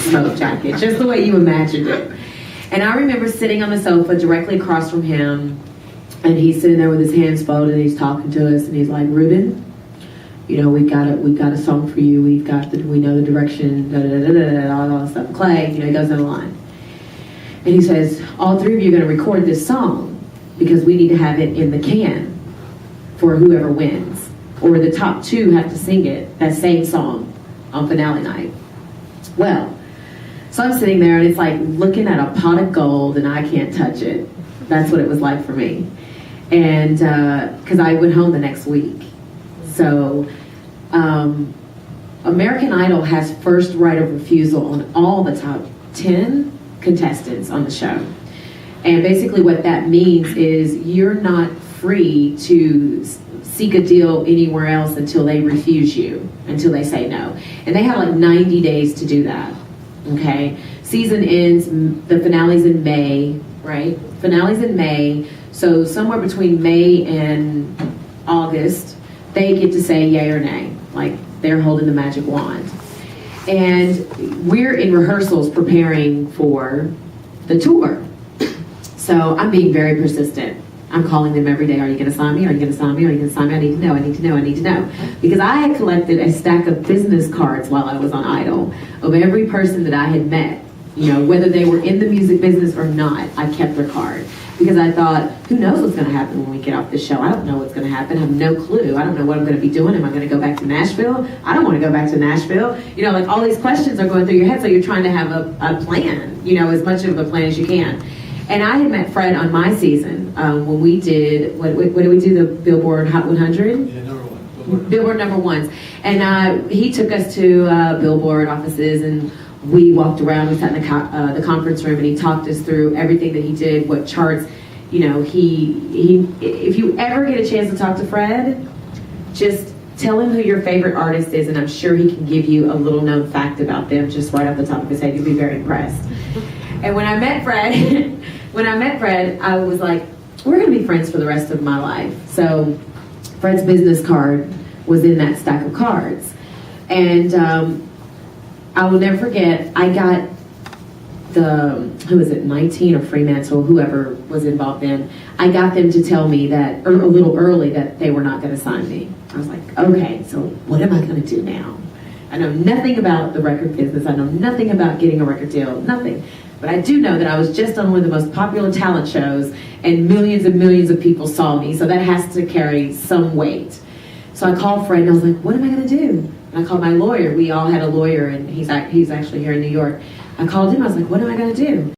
smoke jacket, just the way you imagined it. And I remember sitting on the sofa directly across from him, and he's sitting there with his hands folded, and he's talking to us, and he's like, Ruben, you know, we've got a song for you. We know the direction, all that stuff. Clay, you know, he goes down the line. And he says, all three of you are going to record this song because we need to have it in the can for whoever wins. Or the top two have to sing it, that same song, on finale night. Well, so I'm sitting there, and it's like looking at a pot of gold, and I can't touch it. That's what it was like for me. And because I went home the next week. So American Idol has first right of refusal on all the top 10 contestants on the show. And basically what that means is you're not free to seek a deal anywhere else until they refuse you, until they say no. And they have like 90 days to do that, okay? Season ends, the finale's in May, right? Finale's in May, so somewhere between May and August, they get to say yay or nay, like they're holding the magic wand. And we're in rehearsals preparing for the tour. So I'm being very persistent. I'm calling them every day. Are you going to sign me? Are you going to sign me? Are you going to sign me? I need to know. I need to know. I need to know. Because I had collected a stack of business cards while I was on Idol of every person that I had met. You know, whether they were in the music business or not, I kept their card. Because I thought, who knows what's going to happen when we get off this show? I don't know what's going to happen. I have no clue. I don't know what I'm going to be doing. Am I going to go back to Nashville? I don't want to go back to Nashville. You know, like all these questions are going through your head, so you're trying to have a plan, you know, as much of a plan as you can. And I had met Fred on my season when we did, what did we do, the Billboard Hot 100? Yeah, number one. Billboard number ones. And he took us to Billboard offices, and we walked around. We sat in the conference room, and he talked us through everything that he did, what charts. You know, if you ever get a chance to talk to Fred, just tell him who your favorite artist is, and I'm sure he can give you a little known fact about them just right off the top of his head. You'll be very impressed. And when I met Fred, I was like, we're going to be friends for the rest of my life. So Fred's business card was in that stack of cards. And I will never forget, I got who was it, 19 or Fremantle, whoever was involved in, I got them to tell me that, or a little early, that they were not going to sign me. I was like, okay, so what am I going to do now? I know nothing about the record business. I know nothing about getting a record deal, nothing. But I do know that I was just on one of the most popular talent shows, and millions of people saw me, so that has to carry some weight. So I called Fred, and I was like, what am I going to do? And I called my lawyer. We all had a lawyer, and he's actually here in New York. I called him. I was like, what am I going to do?